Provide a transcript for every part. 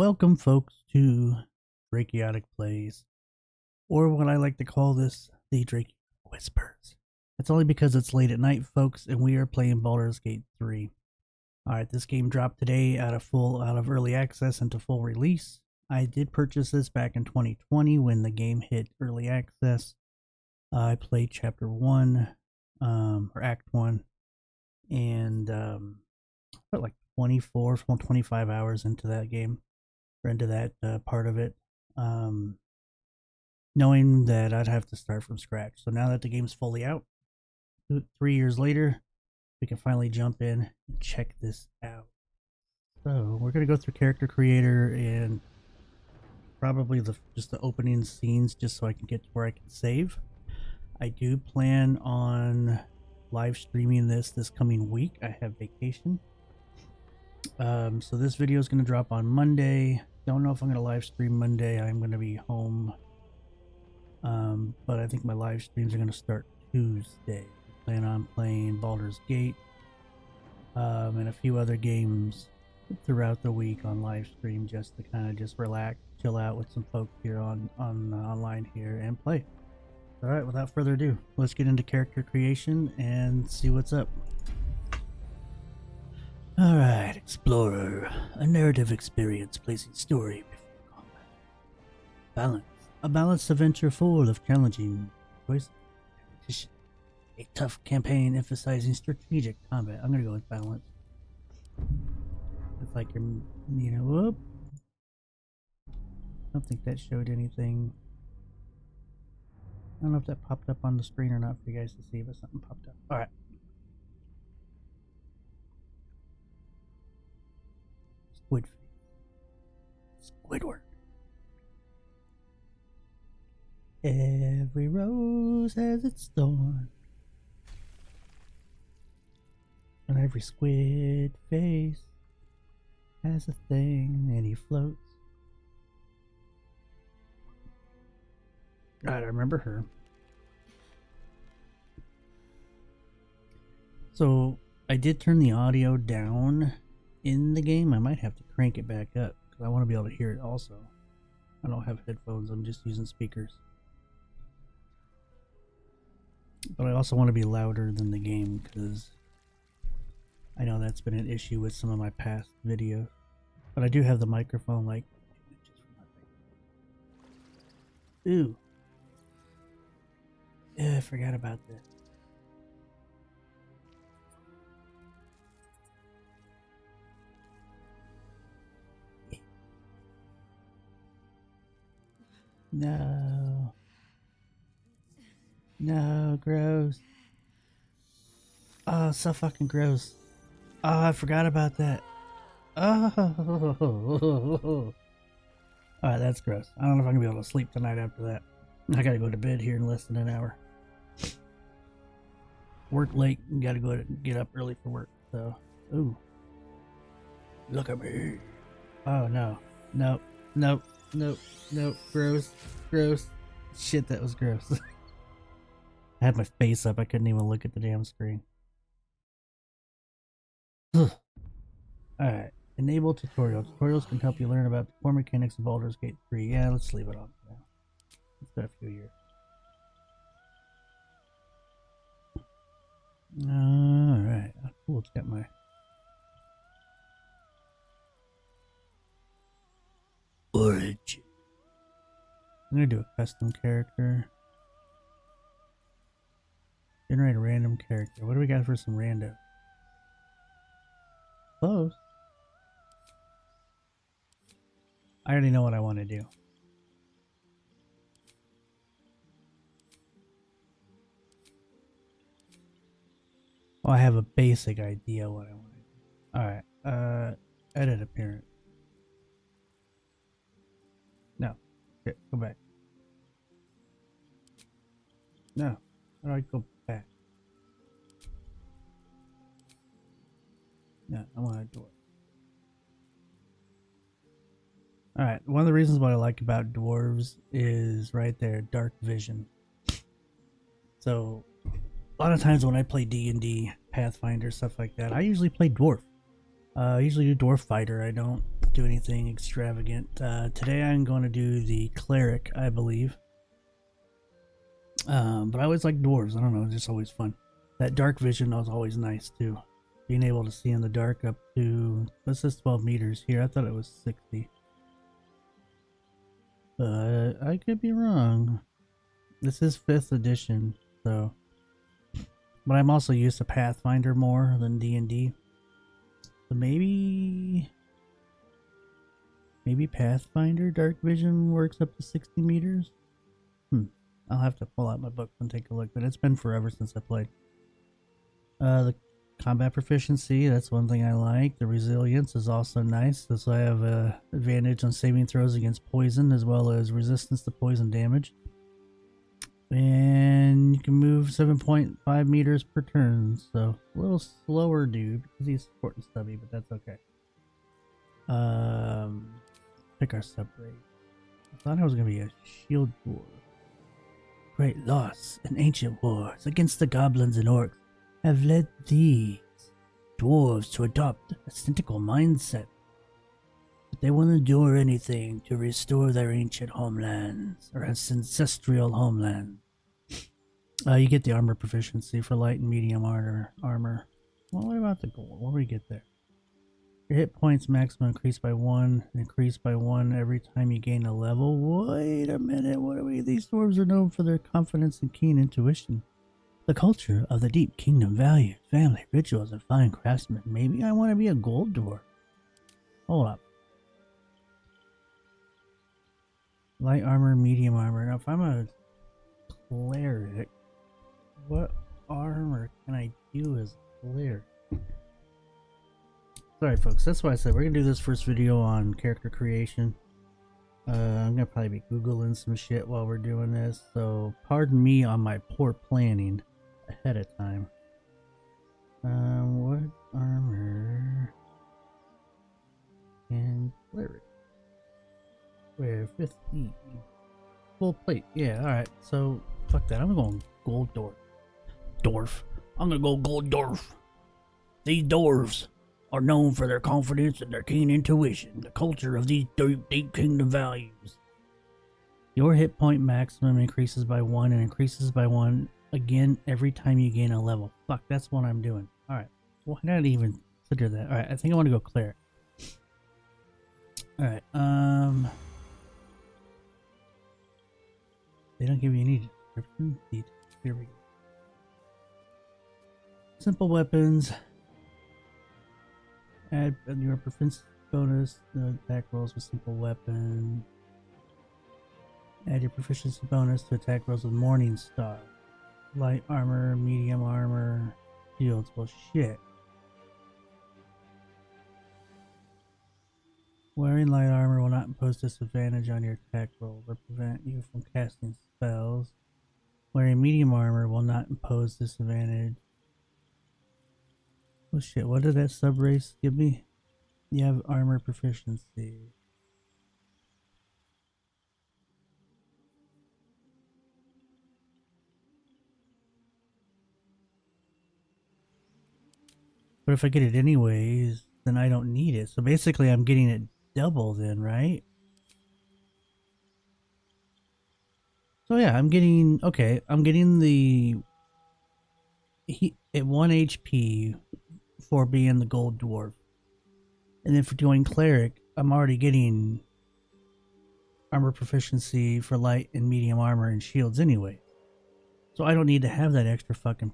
Welcome, folks, to Drakeotic Plays, or what I like to call this, the Drake Whispers. It's only because it's late at night, folks, and we are playing Baldur's Gate 3. Alright, this game dropped today out of early access into full release. I did purchase this back in 2020 when the game hit early access. I played Chapter 1, or Act 1, and put like 25 hours into that game. Into that part of it, knowing that I'd have to start from scratch. So now that the game's fully out, 3 years later, we can finally jump in and check this out. So we're gonna go through character creator and probably just the opening scenes, just so I can get to where I can save. I do plan on live streaming this coming week. I have vacation. So this video is going to drop on Monday. Don't know if I'm going to live stream Monday. I'm going to be home. But I think my live streams are going to start Tuesday. I plan on playing Baldur's Gate and a few other games throughout the week on live stream, just to kind of just relax, chill out with some folks here on online here and play. All right, without further ado, let's get into character creation and see what's up. Alright, Explorer. A narrative experience placing story before combat. Balance. A balanced adventure full of challenging choices. Competition. A tough campaign emphasizing strategic combat. I'm gonna go with balance. It's like you're, whoop. I don't think that showed anything. I don't know if that popped up on the screen or not for you guys to see, but something popped up. Alright. Squidward. Every rose has its thorn, and every squid face has a thing, and he floats. Right, I remember her. So I did turn the audio down in the game. I might have to crank it back up because I want to be able to hear it also. I don't have headphones, I'm just using speakers. But I also want to be louder than the game because I know that's been an issue with some of my past videos. But I do have the microphone like 2 inches from my face. Ooh. Yeah, I forgot about this. No. No, gross. Oh, so fucking gross. Oh, I forgot about that. Oh. Alright, that's gross. I don't know if I'm gonna be able to sleep tonight after that. I gotta go to bed here in less than an hour. Work late and gotta get up early for work, so. Ooh. Look at me. Oh, no. Nope. Nope. Nope. Nope. Gross. Gross. Shit, that was gross. I had my face up. I couldn't even look at the damn screen. Alright. Enable tutorial. Tutorials can help you learn about the core mechanics of Baldur's Gate 3. Yeah, let's leave it on for now. It's been a few years. Alright. Oh, cool. It's got my origin. I'm gonna do a custom character. Generate a random character. What do we got for some random? Close. I already know what I want to do. Well, I have a basic idea what I want to do. Alright, edit appearance. No. Okay, go back. No. How do I go back? No, I want to do it. Alright, one of the reasons what I like about dwarves is right there, dark vision. So, a lot of times when I play D&D, Pathfinder, stuff like that, I usually play dwarf. I usually do dwarf fighter. I don't do anything extravagant. Today I'm going to do the cleric, I believe. But I always like dwarves. I don't know, it's just always fun. That dark vision was always nice too. Being able to see in the dark up to, what's this, 12 meters here? I thought it was 60. But I could be wrong. This is 5th edition, so. But I'm also used to Pathfinder more than D&D. So maybe Pathfinder dark vision works up to 60 meters? I'll have to pull out my book and take a look, but it's been forever since I played. The combat proficiency, that's one thing I like. The resilience is also nice, so I have a advantage on saving throws against poison as well as resistance to poison damage. And you can move 7.5 meters per turn, so a little slower dude because he's short and stubby, but that's okay. Pick our sub-race. I thought I was gonna be a shield dwarf. Great loss in ancient wars against the goblins and orcs have led these dwarves to adopt a cynical mindset. But they will endure anything to restore their ancient homelands, or ancestral homeland. You get the armor proficiency for light and medium armor. Well, what about the gold? What do we get there? Your hit points maximum increase by 1, increase by 1 every time you gain a level. Wait a minute, what are we? These dwarves are known for their confidence and keen intuition. The culture of the deep kingdom values family, rituals, and fine craftsmen. Maybe I want to be a gold dwarf. Hold up. Light armor, medium armor. Now if I'm a cleric, what armor can I do as a cleric? Sorry folks, that's why I said we're gonna do this first video on character creation. I'm gonna probably be googling some shit while we're doing this, so pardon me on my poor planning ahead of time. What armor and cleric? Where 50 full plate? Yeah, all right. So fuck that. I'm going gold dwarf. I'm gonna go gold dwarf. These dwarves are known for their confidence and their keen intuition. The culture of these deep kingdom values. Your hit point maximum increases by 1 and increases by 1 again every time you gain a level. Fuck, that's what I'm doing. Alright. Why not even consider that? Alright, I think I want to go cleric. Alright, they don't give you any description. Here we go. Simple weapons. Add your proficiency bonus to attack rolls with simple weapon. Add your proficiency bonus to attack rolls with Morning Star. Light armor, medium armor, shields. Well, shit. Wearing light armor will not impose disadvantage on your attack rolls or prevent you from casting spells. Wearing medium armor will not impose disadvantage. Oh shit, what did that sub-race give me? You have armor proficiency. But if I get it anyways, then I don't need it. So basically I'm getting it double then, right? So yeah, I'm getting the at 1 HP for being the gold dwarf. And then for doing cleric, I'm already getting armor proficiency for light and medium armor and shields anyway. So I don't need to have that extra fucking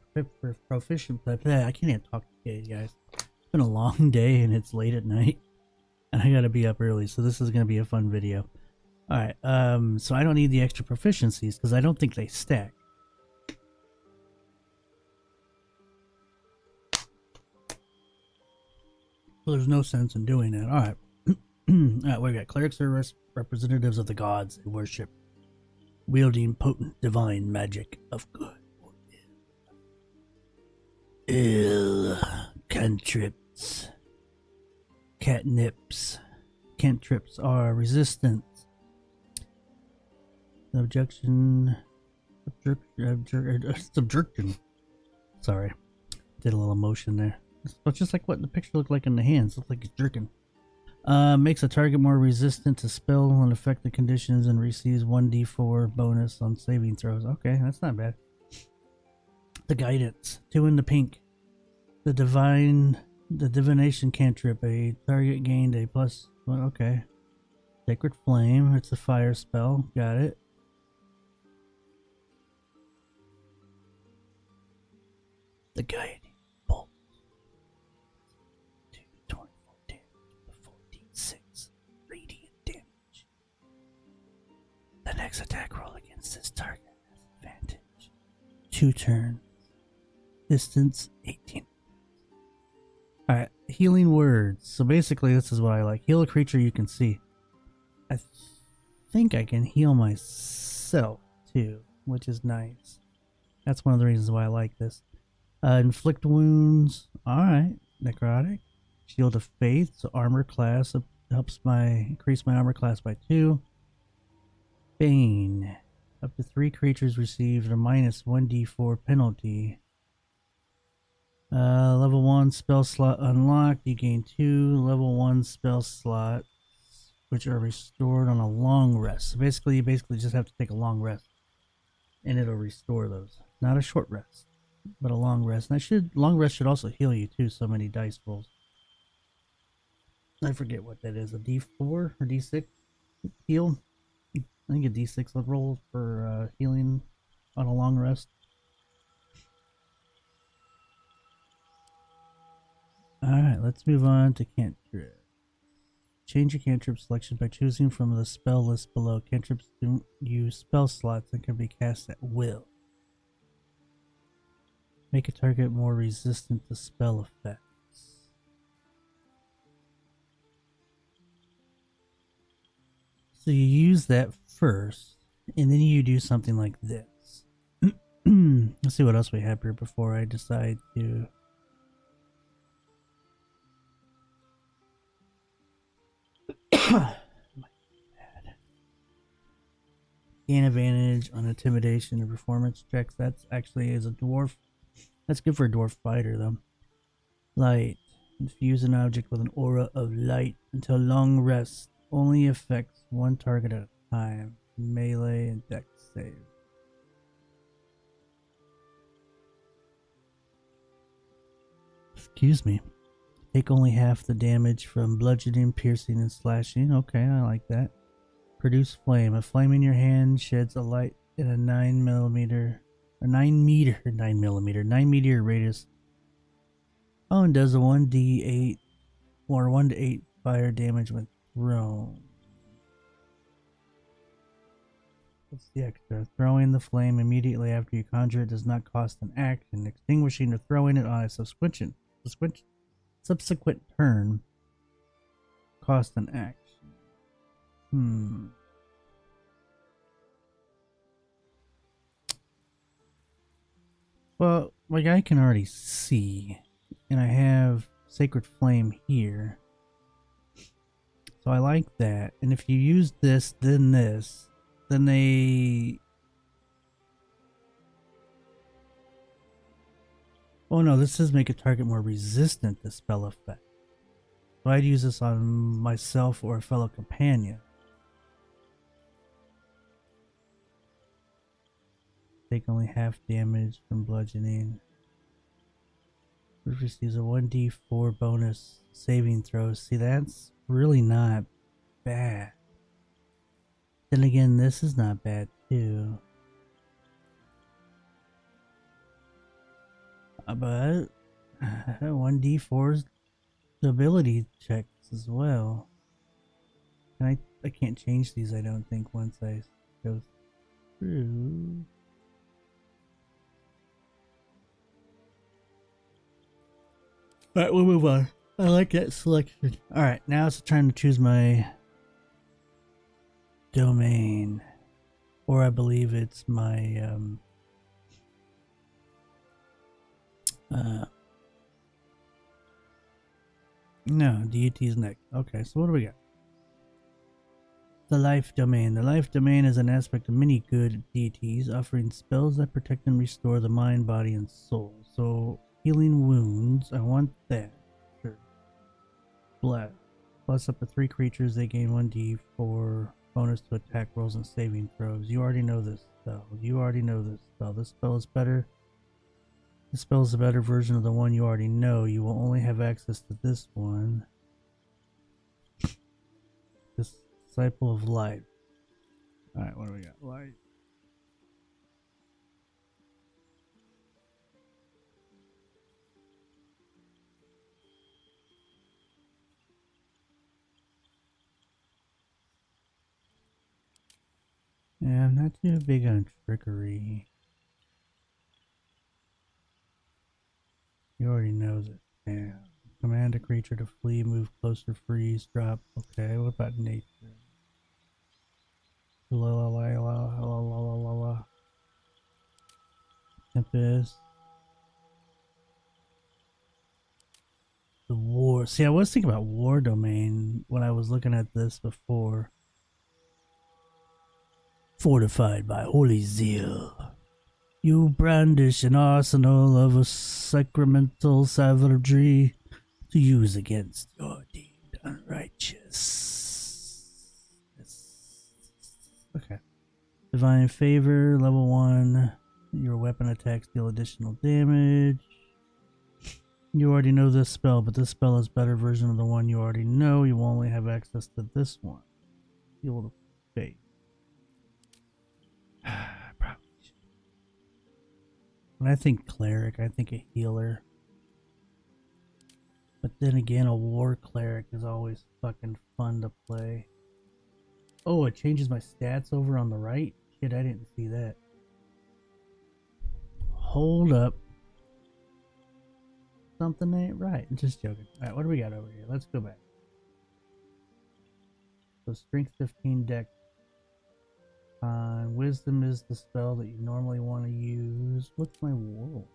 proficient. I can't even talk today, guys. It's been a long day and it's late at night. And I gotta be up early, so this is gonna be a fun video. Alright, so I don't need the extra proficiencies because I don't think they stack. So there's no sense in doing that. Alright. Alright, we got clerics are representatives of the gods they worship, wielding potent divine magic of good or ill. Cantrips. Catnips. Cantrips are resistance. Subjection. Subjection. Sorry. Did a little motion there. It's just like what the picture looked like in the hands. Looks like it's jerking. Makes a target more resistant to spell and affected conditions and receives 1d4 bonus on saving throws. Okay, that's not bad. The guidance. 2 in the pink. The divination cantrip. A target gained a plus. Well, okay. Sacred flame. It's a fire spell. Got it. The guiding bolt. 24 damage before D6 radiant damage. The next attack roll against this target has advantage. 2 turns. Distance 18. Alright, healing words. So basically this is what I like. Heal a creature you can see. I think I can heal myself too, which is nice. That's one of the reasons why I like this. Inflict wounds. Alright. Necrotic. Shield of Faith. So armor class helps increase my armor class by 2. Bane. Up to 3 creatures receive a minus 1d4 penalty. Level 1 spell slot unlocked. You gain 2 level 1 spell slots, which are restored on a long rest. So basically, you just have to take a long rest, and it'll restore those. Not a short rest, but a long rest. And long rest should also heal you too. So many dice rolls. I forget what that is. A D4 or D6 heal. I think a D6 roll for healing on a long rest. Alright, let's move on to cantrip. Change your cantrip selection by choosing from the spell list below. Cantrips don't use spell slots and can be cast at will. Make a target more resistant to spell effects. So you use that first, and then you do something like this. Let's see what else we have here before I decide to... Gain advantage on intimidation and performance checks. That's actually as a dwarf. That's good for a dwarf fighter though. Light. Infuse an object with an aura of light until long rest. Only affects one target at a time. Melee and dex save. Excuse me. Take only half the damage from bludgeoning, piercing, and slashing. Okay, I like that. Produce flame. A flame in your hand sheds a light in a 9 meter radius. Oh, and does a 1d8 or 1 to 8 fire damage when thrown. What's the extra? Throwing the flame immediately after you conjure it does not cost an action. Extinguishing or throwing it on a subsequent turn cost an action. Well, like I can already see, and I have Sacred Flame here. So I like that. And if you use this, then this, then they... Oh no, this says make a target more resistant to spell effect. So I'd use this on myself or a fellow companion. Take only half damage from bludgeoning. Receives a 1d4 bonus saving throws. See, that's really not bad. Then again, this is not bad too. But 1d4's ability checks as well. And I can't change these, I don't think, once I go through. Alright, we'll move on. I like that selection. Alright, now it's time to choose my domain. Or I believe it's my no, deity's next. Okay, so what do we got? The life domain. The life domain is an aspect of many good deities, offering spells that protect and restore the mind, body, and soul. So healing wounds, I want that. Sure. Bless. plus up to 3 creatures. They gain 1d4 bonus to attack rolls and saving throws. You already know this spell. You already know this spell. This spell is better. This spell is a better version of the one you already know. You will only have access to this one. Disciple of Light. Alright, what do we got? Light. Yeah, I'm not too big on trickery. You already know this. Yeah. Command a creature to flee, move closer, freeze, drop. Okay, what about nature? La la la la la la la la la. Tempest. The war. See, I was thinking about war domain when I was looking at this before. Fortified by holy zeal, you brandish an arsenal of a sacramental savagery to use against your deemed unrighteous. Okay. Divine Favor, level 1. Your weapon attacks deal additional damage. You already know this spell, but this spell is a better version of the one you already know. You will only have access to this one. Heal the fate. Probably should. When I think cleric, I think a healer. But then again, a war cleric is always fucking fun to play. Oh, it changes my stats over on the right? Shit, I didn't see that. Hold up. Something ain't right. I'm just joking. Alright, what do we got over here? Let's go back. So strength 15 deck. Wisdom is the spell that you normally want to use. What's my world?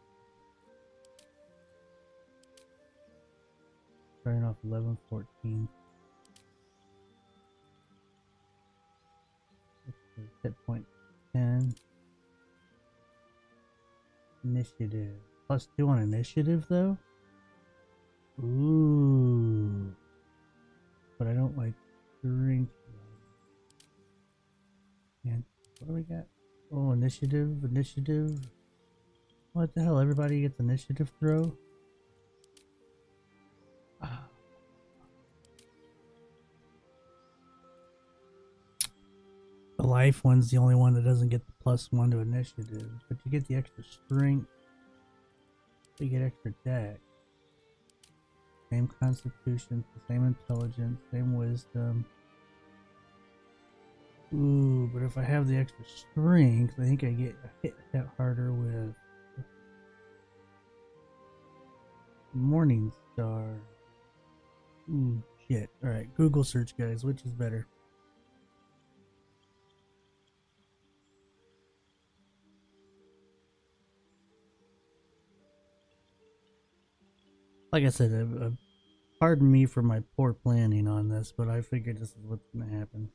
Starting off 11, 14. Hit point 10. Initiative. +2 on initiative though? Ooh. But I don't like drink. And what do we got? Oh, initiative, initiative. What the hell? Everybody gets initiative throw? Ah. The life one's the only one that doesn't get the +1 to initiative, but you get the extra strength. You get extra deck. Same constitution, same intelligence, same wisdom. Ooh, but if I have the extra strength, I think I get hit that harder with Morning Star. Ooh, shit. Alright, Google search, guys. Which is better? Like I said, pardon me for my poor planning on this, but I figured this is what's going to happen.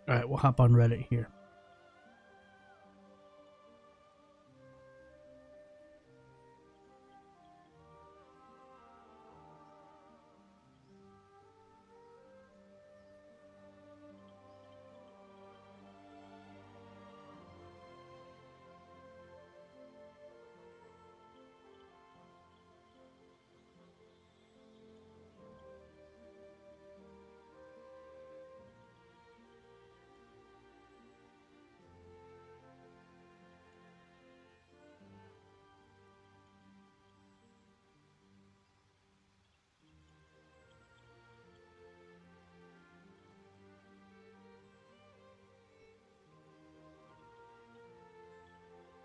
Alright, we'll hop on Reddit here.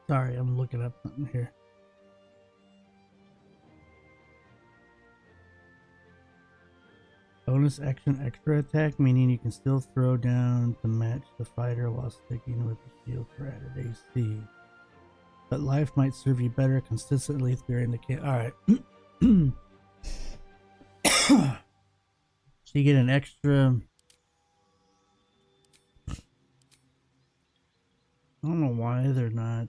Sorry, I'm looking up something here. Bonus action extra attack, meaning you can still throw down to match the fighter while sticking with the shield for added AC. But life might serve you better consistently during the game. Alright. So you get an extra. I don't know why they're not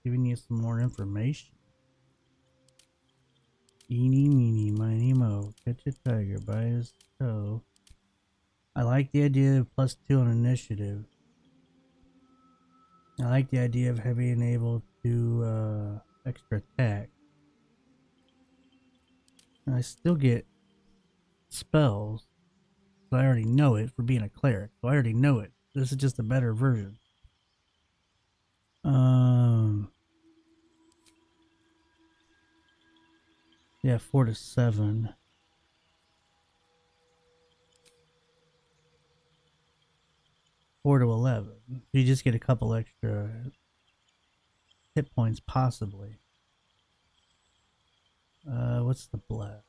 giving you some more information. Eeny, meeny, miny, mo. Catch a tiger by his toe. I like the idea of +2 on initiative. I like the idea of being able to extra attack. And I still get spells. So I already know it for being a cleric. So I already know it. This is just a better version. Yeah, 4 to 7. 4 to 11. You just get a couple extra hit points, possibly. What's the blast?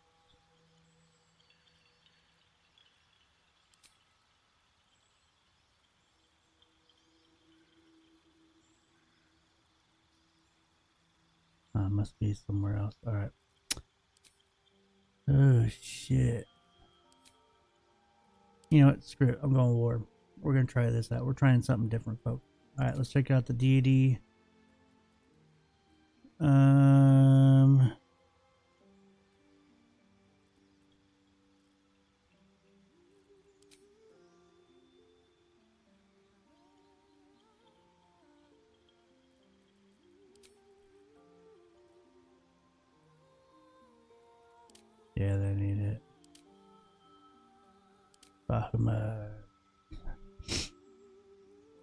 Must be somewhere else. Alright. Oh, shit. You know what? Screw it. I'm going war. We're going to try this out. We're trying something different, folks. Alright, let's check out the deity. Yeah, they need it. Bahamut.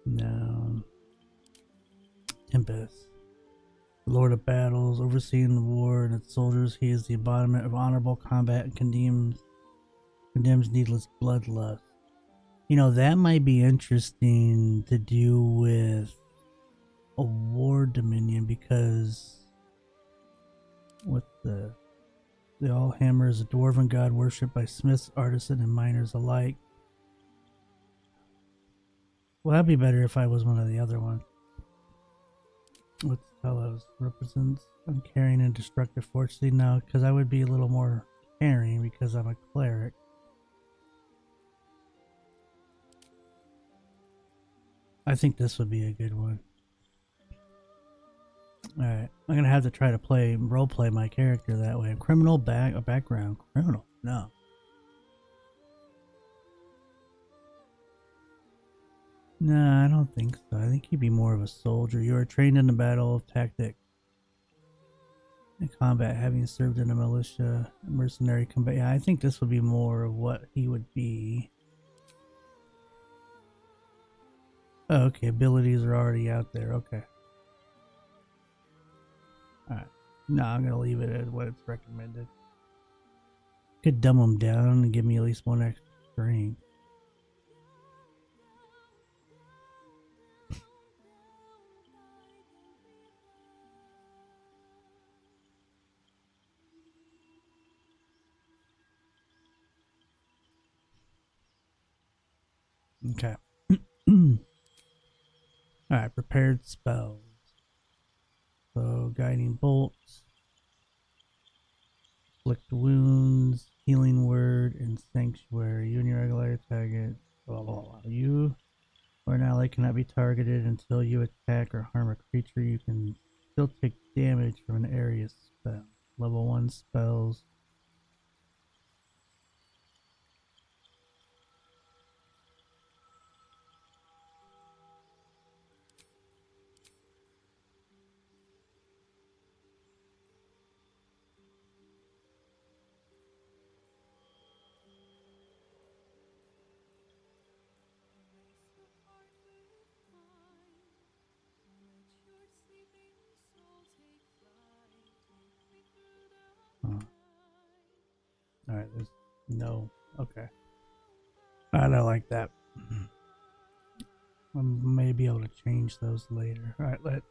No. Tempest. Lord of battles, overseeing the war and its soldiers, he is the embodiment of honorable combat and condemns needless bloodlust. You know, that might be interesting to do with a war dominion, because with the Allhammer is a dwarven god worshipped by smiths, artisan, and miners alike. Well, that'd be better if I was one of the other ones. What's fellows represents uncaring and destructive force. See, now, because I would be a little more caring because I'm a cleric. I think this would be a good one. Alright, I'm gonna have to try to roleplay my character that way. Criminal background. Criminal? No. No, I don't think so. I think you'd be more of a soldier. You are trained in the battle of tactic and combat, having served in a militia, mercenary combat. Yeah, I think this would be more of what he would be. Oh, okay, abilities are already out there. Okay. Alright. No, I'm gonna leave it as what it's recommended. Could dumb them down and give me at least one extra strength. Okay. Alright, prepared spells. So, guiding bolts, inflict wounds, healing word, and sanctuary. You and your regular target. Blah, blah, blah. You or an ally cannot be targeted until you attack or harm a creature. You can still take damage from an area spell. Level 1 spells. Alright, there's no. Okay. I don't like that. I may be able to change those later. Alright, let.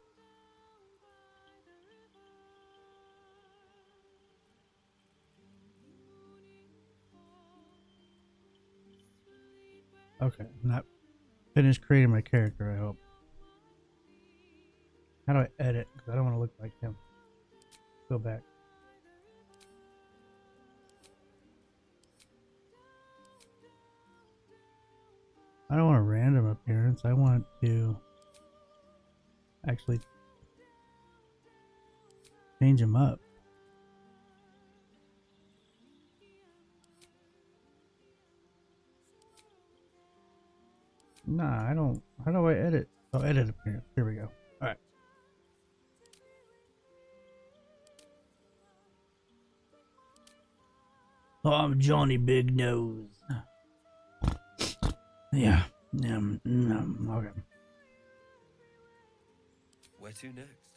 Okay, I'm not finished creating my character, I hope. How do I edit? Because I don't want to look like him. Go back. I don't want a random appearance. I want to actually change him up. Nah, I don't. How do I edit? Oh, edit appearance. Here we go. Alright. Oh, I'm Johnny Big Nose. Yeah. Okay. Where to next?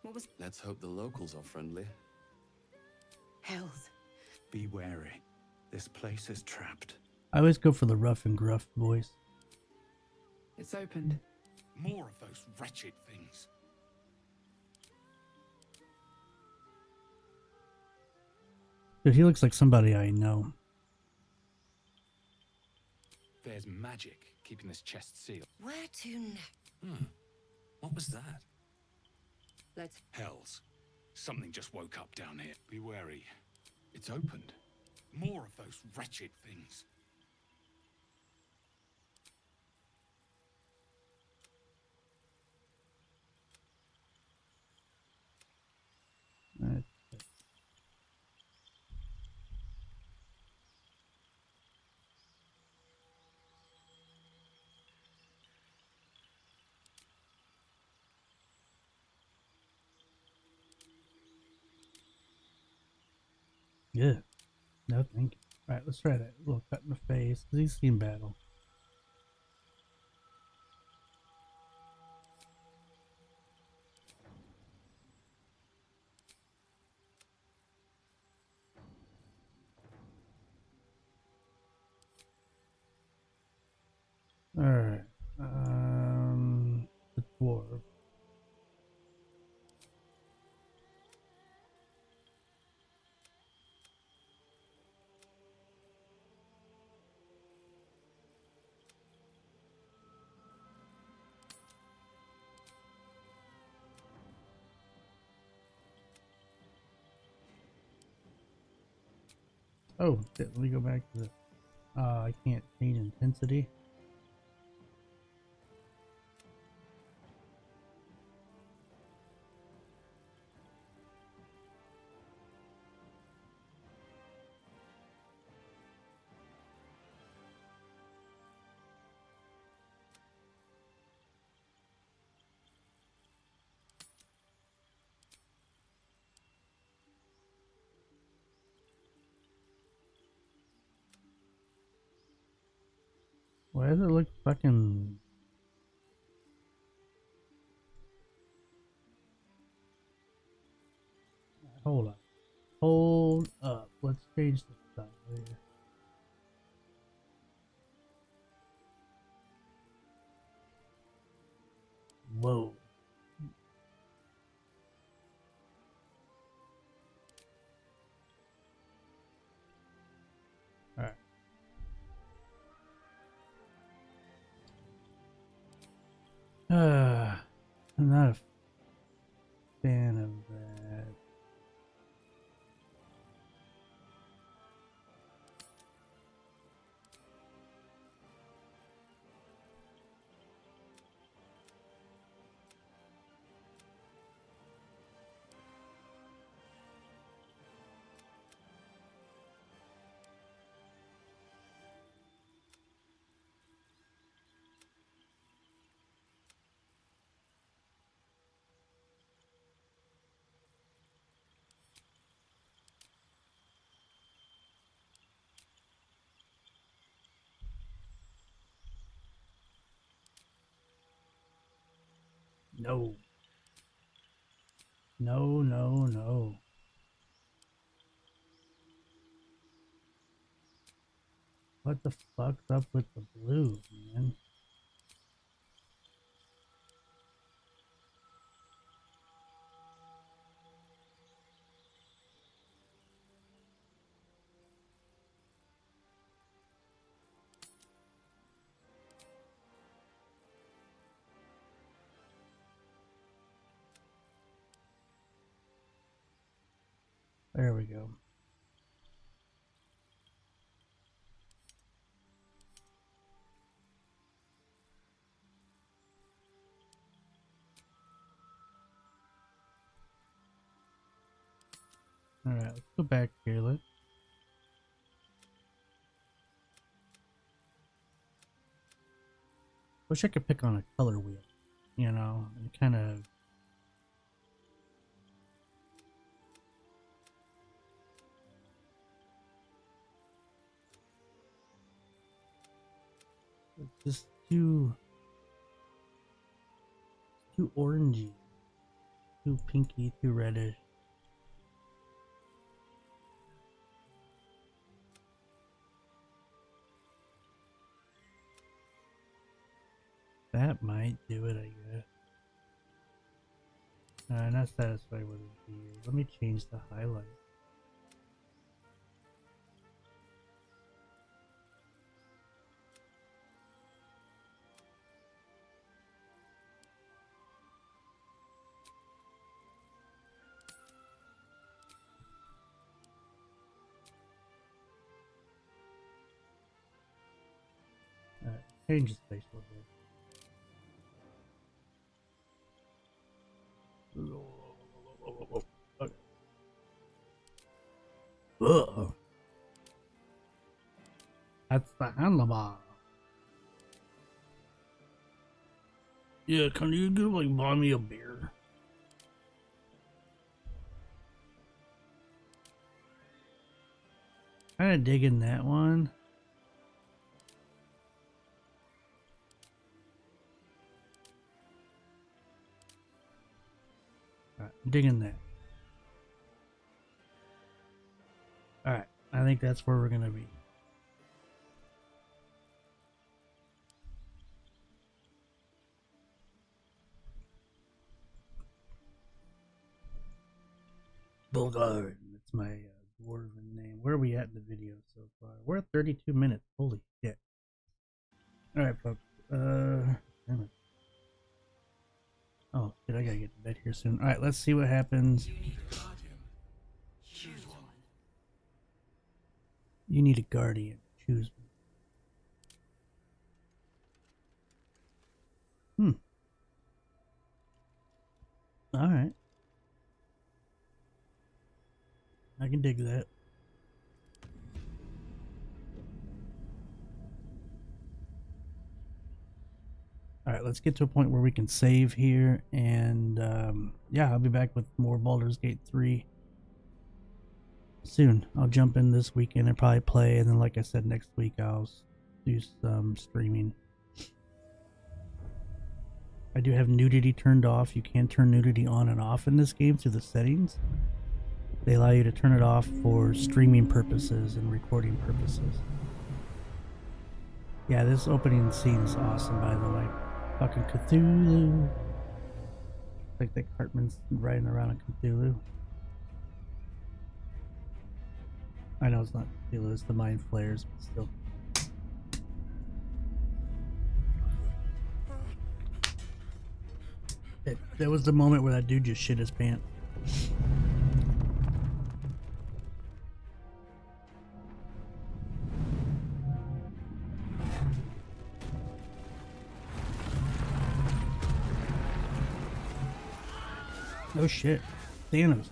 What was Let's hope the locals are friendly. Hells? Be wary. This place is trapped. I always go for the rough and gruff voice. It's opened. More of those wretched things. Dude, he looks like somebody I know. There's magic keeping this chest sealed. Where to next? What was that? Let's. Hells. Something just woke up down here. Be wary. It's opened. More of those wretched things. Yeah. No, thank you. Alright, let's try that. A little cut in the face, because he's seen battle. Alright. The dwarf. Oh, shit, let me go back to the... I can't change intensity. Why does it look fucking... Hold up. Hold up. Let's change this stuff here. Whoa. Alright. I'm not a fan of that. No. No, no, no. What the fuck's up with the blue, man? There we go. Alright, let's go back here. Wish I could pick on a color wheel, you know, and kind of. It's just too orangey, too pinky, too reddish. That might do it, I guess. Not satisfied with it here. Let me change the highlight. Alright, change the space a little bit. Okay. Ugh. That's the handlebar. Yeah, can you go like buy me a beer? Kind of digging that one. Alright, digging that. Alright, I think that's where we're gonna be. Baldur. That's my dwarven name. Where are we at in the video so far? We're at 32 minutes. Holy shit. Alright, folks. Damn it. Oh, shit, I gotta get to bed here soon. Alright, let's see what happens. Choose one. You need a guardian. Choose one. Alright. I can dig that. Alright, let's get to a point where we can save here, and yeah, I'll be back with more Baldur's Gate 3 soon. I'll jump in this weekend and probably play, and then like I said, next week I'll do some streaming. I do have nudity turned off. You can turn nudity on and off in this game through the settings. They allow you to turn it off for streaming purposes and recording purposes. Yeah, this opening scene is awesome, by the way. Fucking Cthulhu. Like that Cartman's riding around on Cthulhu. I know it's not Cthulhu, it's the Mind Flayers, but still. That was the moment where that dude just shit his pants. Oh shit. Thanos.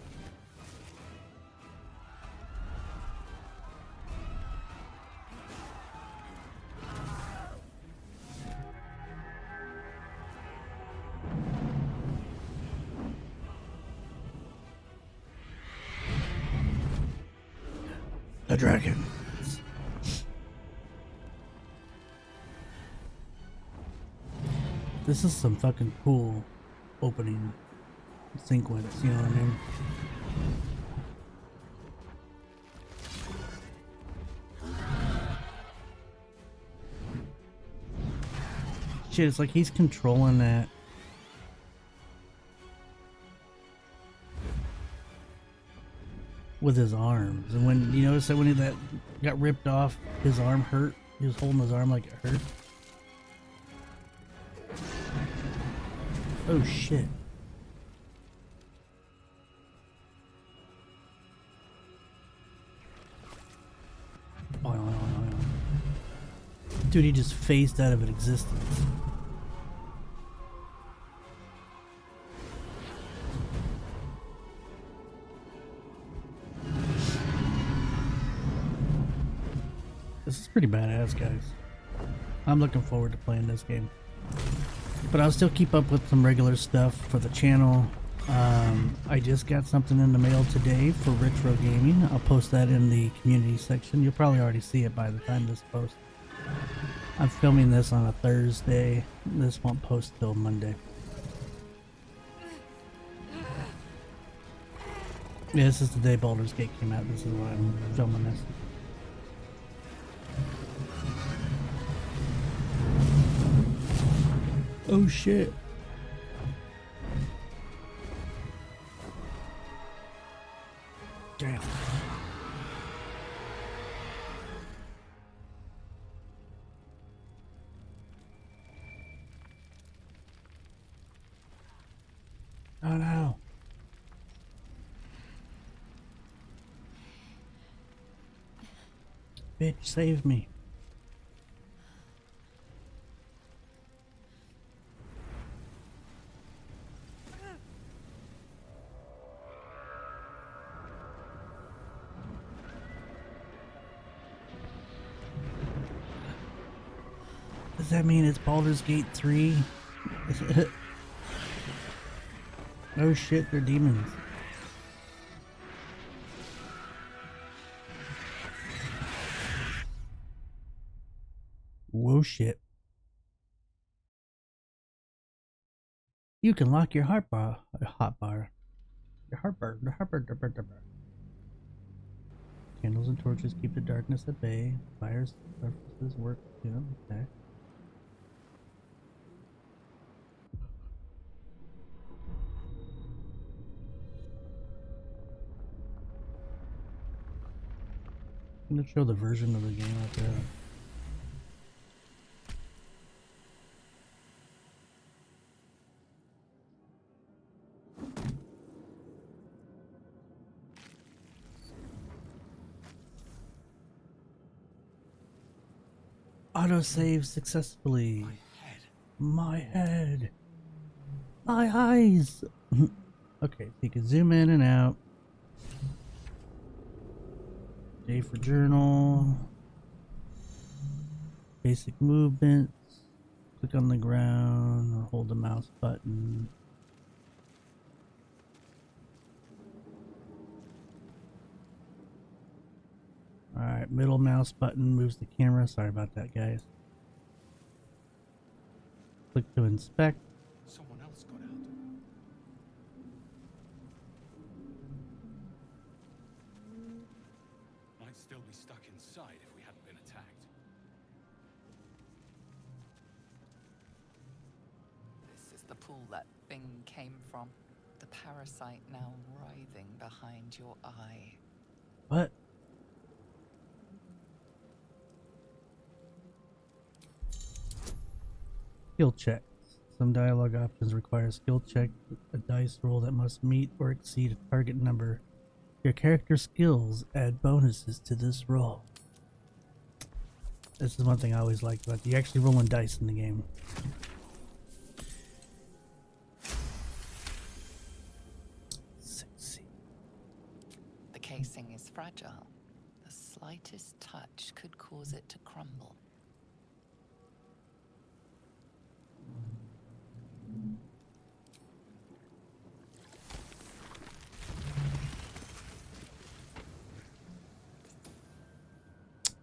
The dragon. This is some fucking cool opening sequence, you know what I mean? Shit, it's like he's controlling that. With his arms. And when you notice that when that got ripped off, his arm hurt. He was holding his arm like it hurt. Oh shit. Dude, he just phased out of existence. This is pretty badass, guys. I'm looking forward to playing this game. But I'll still keep up with some regular stuff for the channel. I just got something in the mail today for retro gaming. I'll post that in the community section. You'll probably already see it by the time this posts. I'm filming this on a Thursday. This won't post till Monday. Yeah, this is the day Baldur's Gate came out. This is why I'm filming this. Oh shit. Damn. Oh no. Bitch, save me. Does that mean it's Baldur's Gate 3? Oh shit, they're demons. Whoa shit. You can lock your your heartbar. Candles and torches keep the darkness at bay. Fires surfaces work too. Okay. I'm gonna show the version of the game out there. Autosave successfully. My head. My eyes. Okay, so you can zoom in and out. J for journal. Basic movements. Click on the ground or hold the mouse button. Alright, middle mouse button moves the camera. Sorry about that, guys. Click to inspect. Someone else got out. Might still be stuck inside if we hadn't been attacked. This is the pool that thing came from. The parasite now writhing behind your eye. What? Skill check. Some dialogue options require skill check, a dice roll that must meet or exceed a target number. Your character skills add bonuses to this roll. This is one thing I always liked about it. You actually rolling dice in the game. Sexy. The casing is fragile. The slightest touch could cause it to crumble.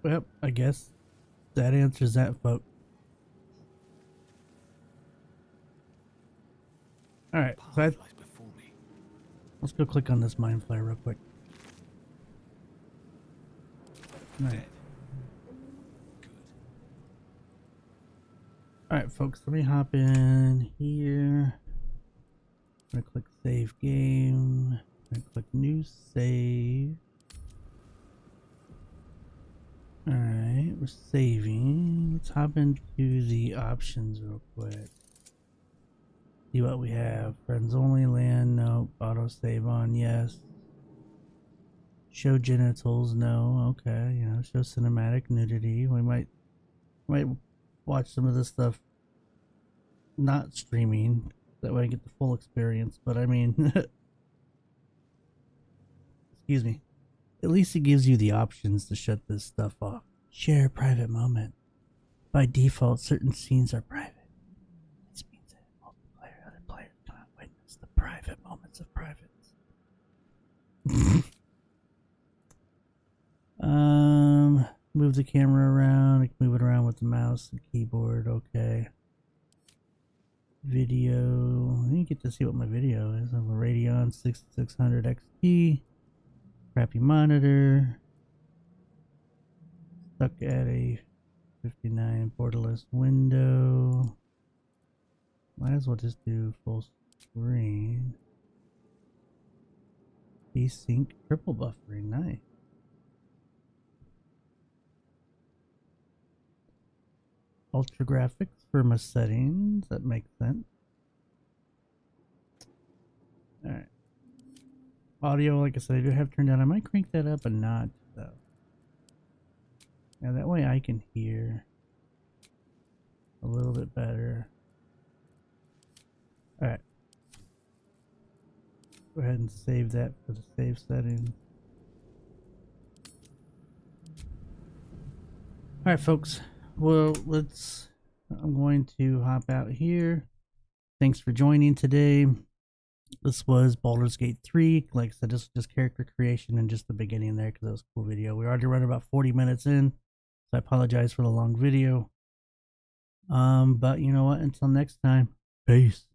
Well, I guess that answers that, folks. Alright, so Path lies before me. let's go click on this mind flare real quick. Alright. Dead. Good. Alright, folks, let me hop in here. I'm gonna click save game. I'm gonna click new save. Alright, we're saving. Let's hop into the options real quick. See what we have. Friends only, land, no. Auto save on, yes. Show genitals, no. Okay, show cinematic nudity. We might I might watch some of this stuff not streaming. That way I get the full experience. But I mean, excuse me. At least it gives you the options to shut this stuff off. Share a private moment. By default, certain scenes are private. This means that multiplayer other players cannot witness the private moments of privates. Move the camera around. I can move it around with the mouse and keyboard. Okay. Video. You get to see what my video is. I have a Radeon 6600 XT. Crappy monitor. Stuck at a 59 borderless window. Might as well just do full screen. Desync triple buffering. Nice. Ultra graphics for my settings. That makes sense. Alright. Audio, like I said, I do have turned down. I might crank that up a notch, though. Yeah, that way I can hear a little bit better. Alright. Go ahead and save that for the save settings. Alright, folks. Well, I'm going to hop out here. Thanks for joining today. This was Baldur's Gate 3. Like I said, this was just character creation and just the beginning there because that was a cool video. We already run about 40 minutes in, so I apologize for the long video. But you know what? Until next time, peace.